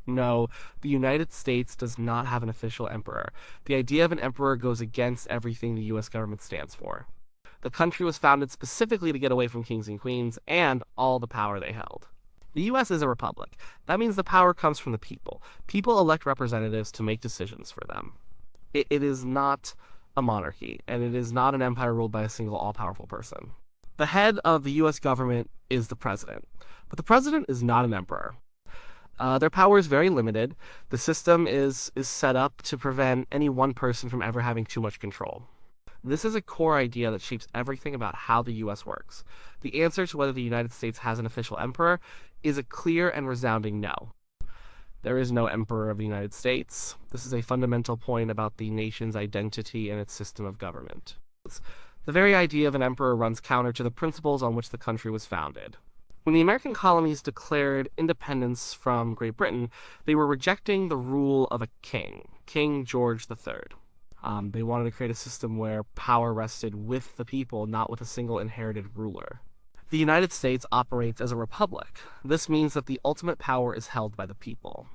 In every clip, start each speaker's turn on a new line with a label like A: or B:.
A: No, the United States does not have an official emperor. The idea of an emperor goes against everything the US government stands for. The country was founded specifically to get away from kings and queens and all the power they held. The US is a republic. That means the power comes from the people. People elect representatives to make decisions for them. It is not a monarchy, and it is not an empire ruled by a single all-powerful person. The head of the US government is the president, but the president is not an emperor. Their power is very limited. The system is set up to prevent any one person from ever having too much control. This is a core idea that shapes everything about how the US works. The answer to whether the United States has an official emperor is a clear and resounding no. There is no emperor of the United States. This is a fundamental point about the nation's identity and its system of government. The very idea of an emperor runs counter to the principles on which the country was founded. When the American colonies declared independence from Great Britain, they were rejecting the rule of a king, King George III. They wanted to create a system where power rested with the people, not with a single inherited ruler. The United States operates as a republic. This means that the ultimate power is held by the people.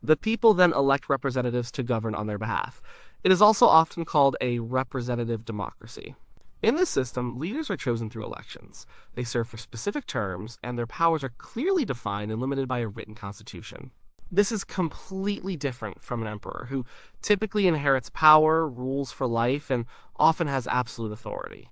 A: The people then elect representatives to govern on their behalf. It is also often called a representative democracy. In this system, leaders are chosen through elections. They serve for specific terms, and their powers are clearly defined and limited by a written constitution. This is completely different from an emperor, who typically inherits power, rules for life, and often has absolute authority.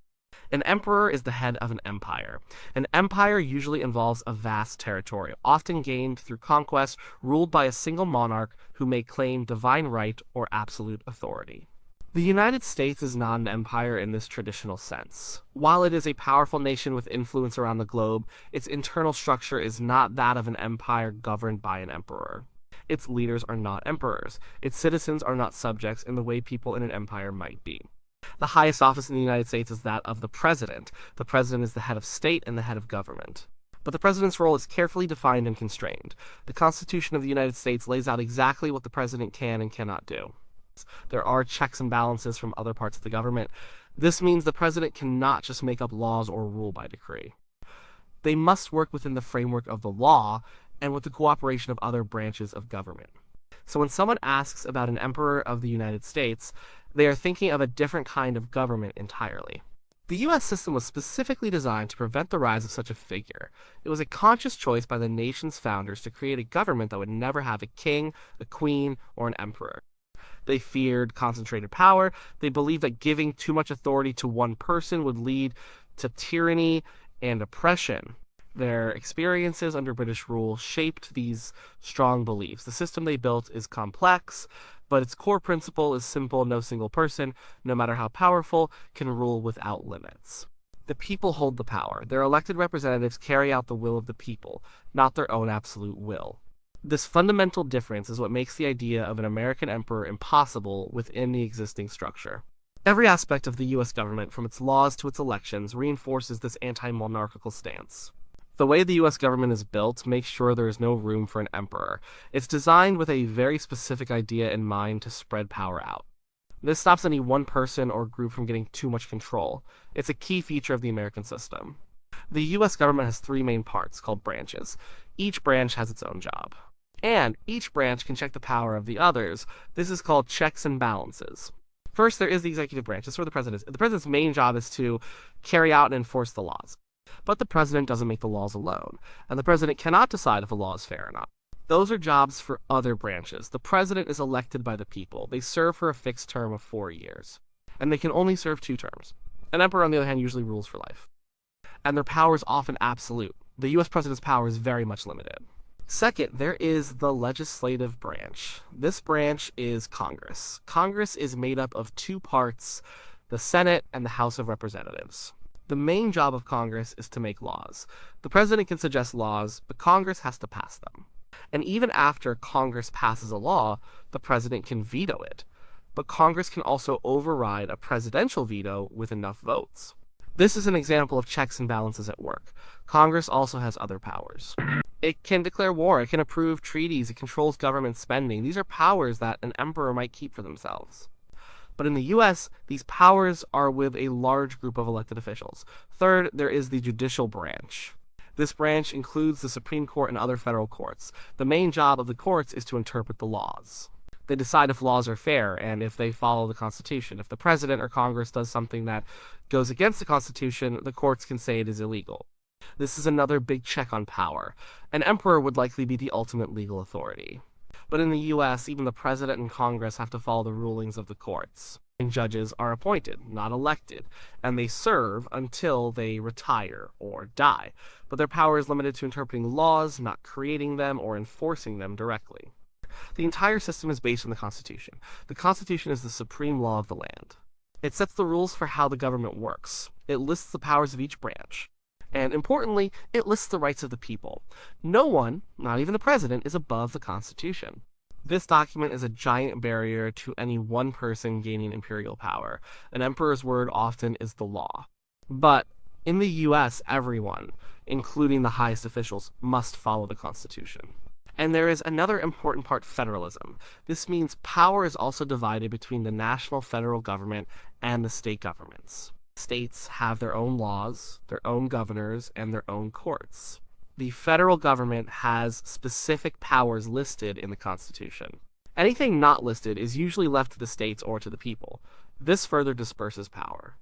A: An emperor is the head of an empire. An empire usually involves a vast territory, often gained through conquest, ruled by a single monarch who may claim divine right or absolute authority. The United States is not an empire in this traditional sense. While it is a powerful nation with influence around the globe, its internal structure is not that of an empire governed by an emperor. Its leaders are not emperors. Its citizens are not subjects in the way people in an empire might be. The highest office in the United States is that of the president. The president is the head of state and the head of government. But the president's role is carefully defined and constrained. The Constitution of the United States lays out exactly what the president can and cannot do. There are checks and balances from other parts of the government. This means the president cannot just make up laws or rule by decree. They must work within the framework of the law and with the cooperation of other branches of government. So when someone asks about an emperor of the United States, they are thinking of a different kind of government entirely. The US system was specifically designed to prevent the rise of such a figure. It was a conscious choice by the nation's founders to create a government that would never have a king, a queen, or an emperor. They feared concentrated power. They believed that giving too much authority to one person would lead to tyranny and oppression. Their experiences under British rule shaped these strong beliefs. The system they built is complex, but its core principle is simple: no single person, no matter how powerful, can rule without limits. The people hold the power. Their elected representatives carry out the will of the people, not their own absolute will. This fundamental difference is what makes the idea of an American emperor impossible within the existing structure. Every aspect of the US government, from its laws to its elections, reinforces this anti-monarchical stance. The way the US government is built makes sure there is no room for an emperor. It's designed with a very specific idea in mind to spread power out. This stops any one person or group from getting too much control. It's a key feature of the American system. The US government has three main parts, called branches. Each branch has its own job. And each branch can check the power of the others. This is called checks and balances. First, there is the executive branch. That's where the president is. The president's main job is to carry out and enforce the laws. But the president doesn't make the laws alone, and the president cannot decide if a law is fair or not. Those are jobs for other branches. The president is elected by the people. They serve for a fixed term of 4 years, and they can only serve 2 terms. An emperor, on the other hand, usually rules for life. And their power is often absolute. The US president's power is very much limited. Second, there is the legislative branch. This branch is Congress. Congress is made up of 2 parts, the Senate and the House of Representatives. The main job of Congress is to make laws. The president can suggest laws, but Congress has to pass them. And even after Congress passes a law, the president can veto it. But Congress can also override a presidential veto with enough votes. This is an example of checks and balances at work. Congress also has other powers. It can declare war, it can approve treaties, it controls government spending. These are powers that an emperor might keep for themselves. But in the US, these powers are with a large group of elected officials. Third, there is the judicial branch. This branch includes the Supreme Court and other federal courts. The main job of the courts is to interpret the laws. They decide if laws are fair and if they follow the Constitution. If the president or Congress does something that goes against the Constitution, the courts can say it is illegal. This is another big check on power. An emperor would likely be the ultimate legal authority. But in the US, even the president and Congress have to follow the rulings of the courts. And judges are appointed, not elected, and they serve until they retire or die. But their power is limited to interpreting laws, not creating them or enforcing them directly. The entire system is based on the Constitution. The Constitution is the supreme law of the land. It sets the rules for how the government works. It lists the powers of each branch. And importantly, it lists the rights of the people. No one, not even the president, is above the Constitution. This document is a giant barrier to any one person gaining imperial power. An emperor's word often is the law. But in the US, everyone, including the highest officials, must follow the Constitution. And there is another important part: federalism. This means power is also divided between the national federal government and the state governments. States have their own laws, their own governors, and their own courts. The federal government has specific powers listed in the Constitution. Anything not listed is usually left to the states or to the people. This further disperses power.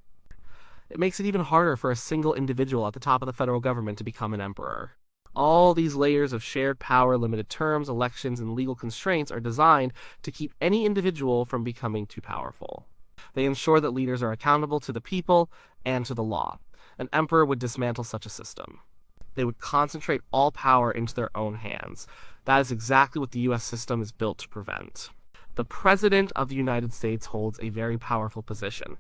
A: It makes it even harder for a single individual at the top of the federal government to become an emperor. All these layers of shared power, limited terms, elections, and legal constraints are designed to keep any individual from becoming too powerful. They ensure that leaders are accountable to the people and to the law. An emperor would dismantle such a system. They would concentrate all power into their own hands. That is exactly what the US system is built to prevent. The President of the United States holds a very powerful position.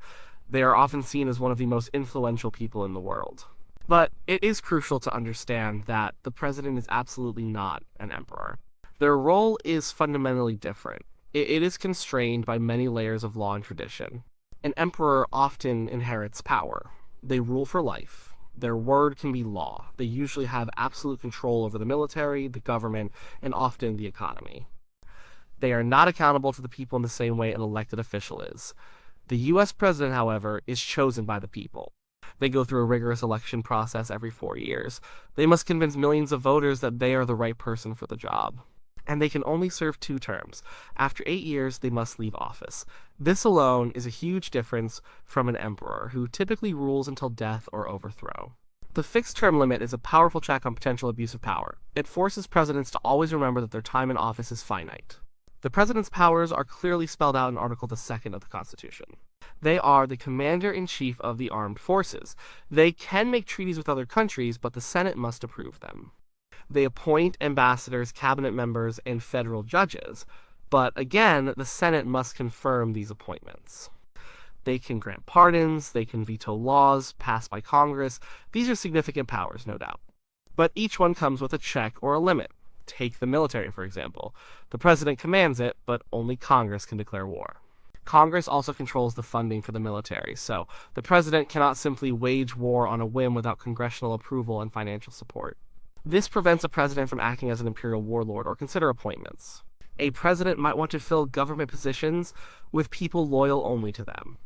A: They are often seen as one of the most influential people in the world. But it is crucial to understand that the president is absolutely not an emperor. Their role is fundamentally different. It is constrained by many layers of law and tradition. An emperor often inherits power. They rule for life. Their word can be law. They usually have absolute control over the military, the government, and often the economy. They are not accountable to the people in the same way an elected official is. The US president, however, is chosen by the people. They go through a rigorous election process every 4 years. They must convince millions of voters that they are the right person for the job. And they can only serve 2 terms. After 8 years, they must leave office. This alone is a huge difference from an emperor, who typically rules until death or overthrow. The fixed term limit is a powerful check on potential abuse of power. It forces presidents to always remember that their time in office is finite. The president's powers are clearly spelled out in Article 2 of the Constitution. They are the commander-in-chief of the armed forces. They can make treaties with other countries, but the Senate must approve them. They appoint ambassadors, cabinet members, and federal judges, but again, the Senate must confirm these appointments. They can grant pardons, they can veto laws passed by Congress. These are significant powers, no doubt. But each one comes with a check or a limit. Take the military, for example. The president commands it, but only Congress can declare war. Congress also controls the funding for the military, so the president cannot simply wage war on a whim without congressional approval and financial support. This prevents a president from acting as an imperial warlord or consider appointments. A president might want to fill government positions with people loyal only to them.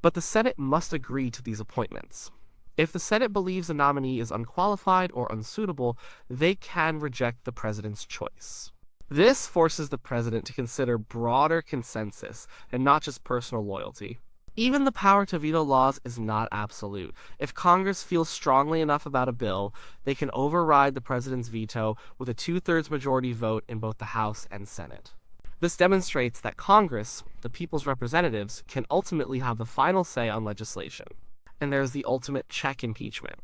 A: But the Senate must agree to these appointments. If the Senate believes the nominee is unqualified or unsuitable, they can reject the president's choice. This forces the president to consider broader consensus and not just personal loyalty. Even the power to veto laws is not absolute. If Congress feels strongly enough about a bill, they can override the president's veto with a 2/3 majority vote in both the House and Senate. This demonstrates that Congress, the people's representatives, can ultimately have the final say on legislation. And there's the ultimate check: impeachment.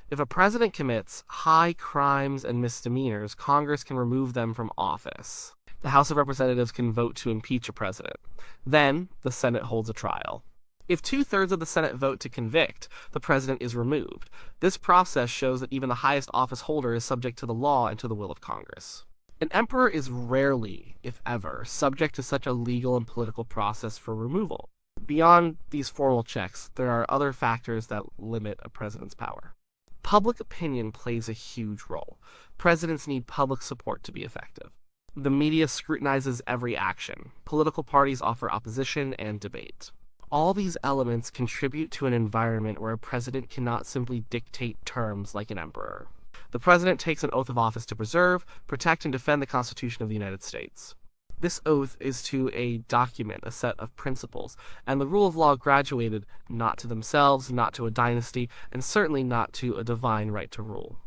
A: If a president commits high crimes and misdemeanors, Congress can remove them from office. The House of Representatives can vote to impeach a president. Then, the Senate holds a trial. If 2/3 of the Senate vote to convict, the president is removed. This process shows that even the highest office holder is subject to the law and to the will of Congress. An emperor is rarely, if ever, subject to such a legal and political process for removal. Beyond these formal checks, there are other factors that limit a president's power. Public opinion plays a huge role. Presidents need public support to be effective. The media scrutinizes every action. Political parties offer opposition and debate. All these elements contribute to an environment where a president cannot simply dictate terms like an emperor. The president takes an oath of office to preserve, protect, and defend the Constitution of the United States. This oath is to a document, a set of principles, and the rule of law graduated not to themselves, not to a dynasty, and certainly not to a divine right to rule.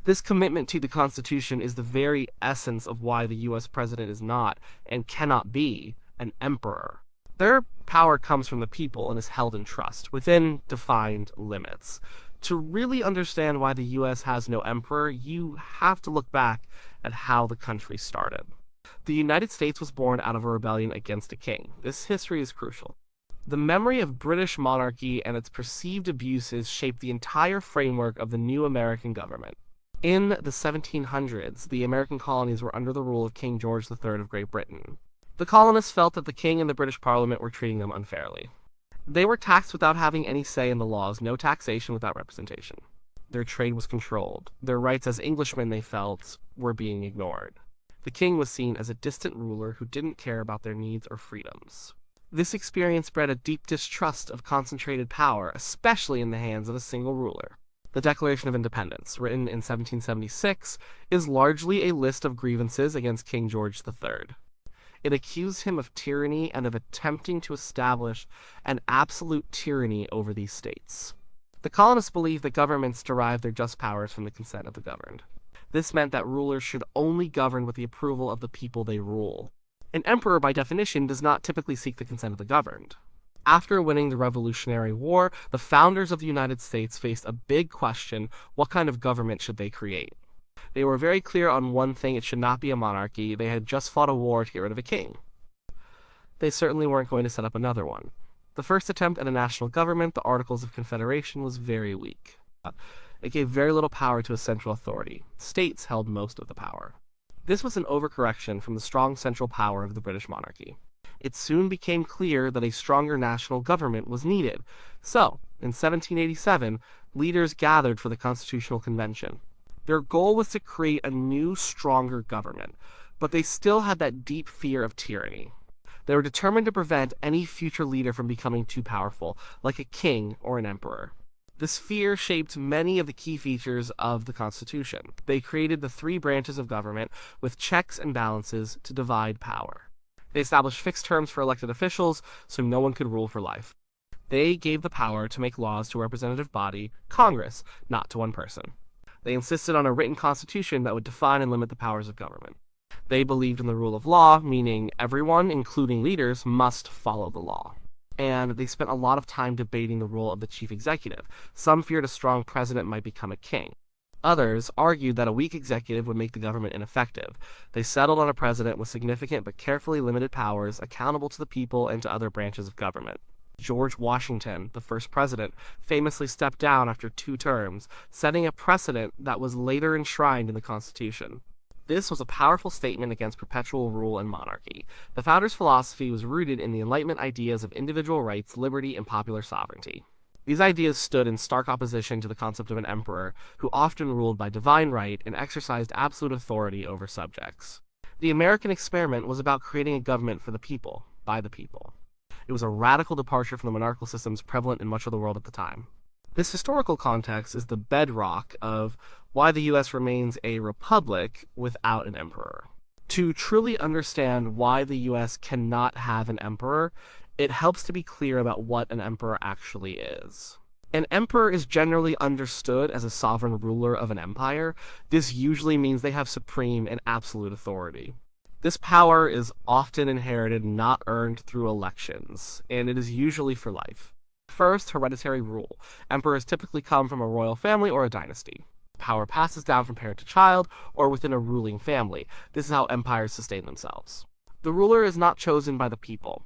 A: This commitment to the Constitution is the very essence of why the U.S. president is not, and cannot be, an emperor. Their power comes from the people and is held in trust, within defined limits. To really understand why the U.S. has no emperor, you have to look back at how the country started. The United States was born out of a rebellion against a king. This history is crucial. The memory of British monarchy and its perceived abuses shaped the entire framework of the new American government. In the 1700s, the American colonies were under the rule of King George III of Great Britain. The colonists felt that the king and the British Parliament were treating them unfairly. They were taxed without having any say in the laws, no taxation without representation. Their trade was controlled. Their rights as Englishmen, they felt, were being ignored. The king was seen as a distant ruler who didn't care about their needs or freedoms. This experience bred a deep distrust of concentrated power, especially in the hands of a single ruler. The Declaration of Independence, written in 1776, is largely a list of grievances against King George III. It accused him of tyranny and of attempting to establish an absolute tyranny over these states. The colonists believed that governments derived their just powers from the consent of the governed. This meant that rulers should only govern with the approval of the people they rule. An emperor, by definition, does not typically seek the consent of the governed. After winning the Revolutionary War, the founders of the United States faced a big question: what kind of government should they create? They were very clear on one thing: it should not be a monarchy. They had just fought a war to get rid of a king. They certainly weren't going to set up another one. The first attempt at a national government, the Articles of Confederation, was very weak. It gave very little power to a central authority. States held most of the power. This was an overcorrection from the strong central power of the British monarchy. It soon became clear that a stronger national government was needed. So, in 1787, leaders gathered for the Constitutional Convention. Their goal was to create a new, stronger government, but they still had that deep fear of tyranny. They were determined to prevent any future leader from becoming too powerful, like a king or an emperor. This fear shaped many of the key features of the Constitution. They created the three branches of government with checks and balances to divide power. They established fixed terms for elected officials so no one could rule for life. They gave the power to make laws to a representative body, Congress, not to one person. They insisted on a written constitution that would define and limit the powers of government. They believed in the rule of law, meaning everyone, including leaders, must follow the law. And they spent a lot of time debating the role of the chief executive. Some feared a strong president might become a king. Others argued that a weak executive would make the government ineffective. They settled on a president with significant but carefully limited powers, accountable to the people and to other branches of government. George Washington, the first president, famously stepped down after 2 terms, setting a precedent that was later enshrined in the Constitution. This was a powerful statement against perpetual rule and monarchy. The founders' philosophy was rooted in the Enlightenment ideas of individual rights, liberty, and popular sovereignty. These ideas stood in stark opposition to the concept of an emperor, who often ruled by divine right and exercised absolute authority over subjects. The American experiment was about creating a government for the people, by the people. It was a radical departure from the monarchical systems prevalent in much of the world at the time. This historical context is the bedrock of why the U.S. remains a republic without an emperor. To truly understand why the U.S. cannot have an emperor, it helps to be clear about what an emperor actually is. An emperor is generally understood as a sovereign ruler of an empire. This usually means they have supreme and absolute authority. This power is often inherited, not earned through elections, and it is usually for life. First, hereditary rule. Emperors typically come from a royal family or a dynasty. Power passes down from parent to child or within a ruling family. This is how empires sustain themselves. The ruler is not chosen by the people.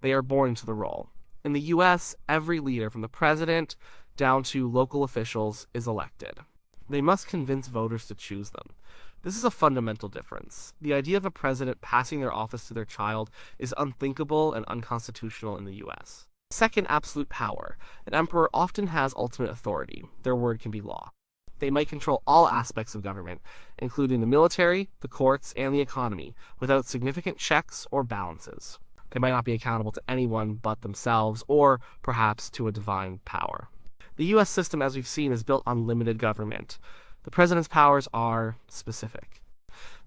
A: They are born into the role. In the U.S., every leader, from the president down to local officials, is elected. They must convince voters to choose them. This is a fundamental difference. The idea of a president passing their office to their child is unthinkable and unconstitutional in the U.S. Second, absolute power. An emperor often has ultimate authority. Their word can be law. They might control all aspects of government, including the military, the courts, and the economy, without significant checks or balances. They might not be accountable to anyone but themselves, or perhaps to a divine power. The U.S. system, as we've seen, is built on limited government. The president's powers are specific.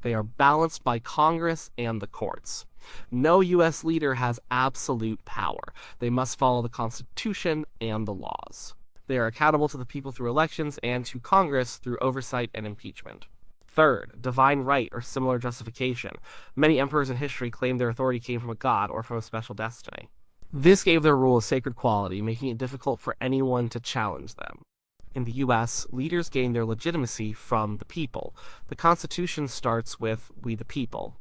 A: They are balanced by Congress and the courts. No U.S. leader has absolute power. They must follow the Constitution and the laws. They are accountable to the people through elections and to Congress through oversight and impeachment. Third, divine right or similar justification. Many emperors in history claimed their authority came from a god or from a special destiny. This gave their rule a sacred quality, making it difficult for anyone to challenge them. In the U.S., leaders gain their legitimacy from the people. The Constitution starts with "we the people."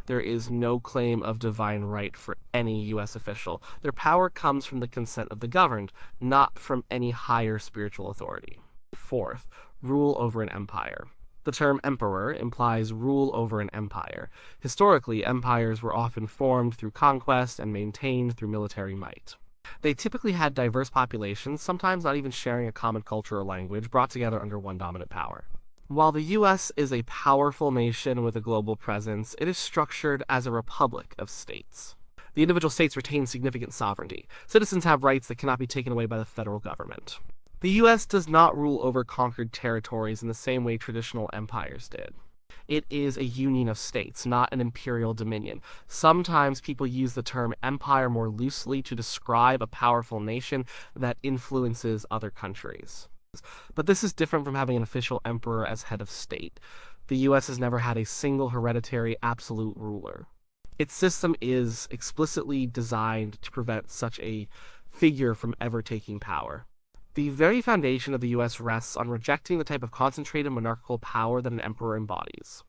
A: There is no claim of divine right for any U.S. official. Their power comes from the consent of the governed, not from any higher spiritual authority. Fourth, rule over an empire. The term emperor implies rule over an empire. Historically, empires were often formed through conquest and maintained through military might. They typically had diverse populations, sometimes not even sharing a common culture or language, brought together under one dominant power. While the U.S. is a powerful nation with a global presence, it is structured as a republic of states. The individual states retain significant sovereignty. Citizens have rights that cannot be taken away by the federal government. The U.S. does not rule over conquered territories in the same way traditional empires did. It is a union of states, not an imperial dominion. Sometimes people use the term empire more loosely to describe a powerful nation that influences other countries. But this is different from having an official emperor as head of state. The U.S. has never had a single hereditary absolute ruler. Its system is explicitly designed to prevent such a figure from ever taking power. The very foundation of the U.S. rests on rejecting the type of concentrated monarchical power that an emperor embodies.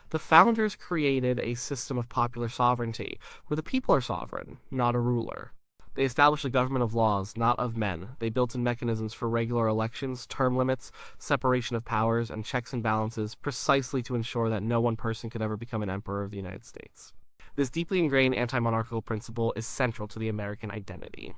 A: The founders created a system of popular sovereignty, where the people are sovereign, not a ruler. They established a government of laws, not of men. They built in mechanisms for regular elections, term limits, separation of powers, and checks and balances precisely to ensure that no one person could ever become an emperor of the United States. This deeply ingrained anti-monarchical principle is central to the American identity.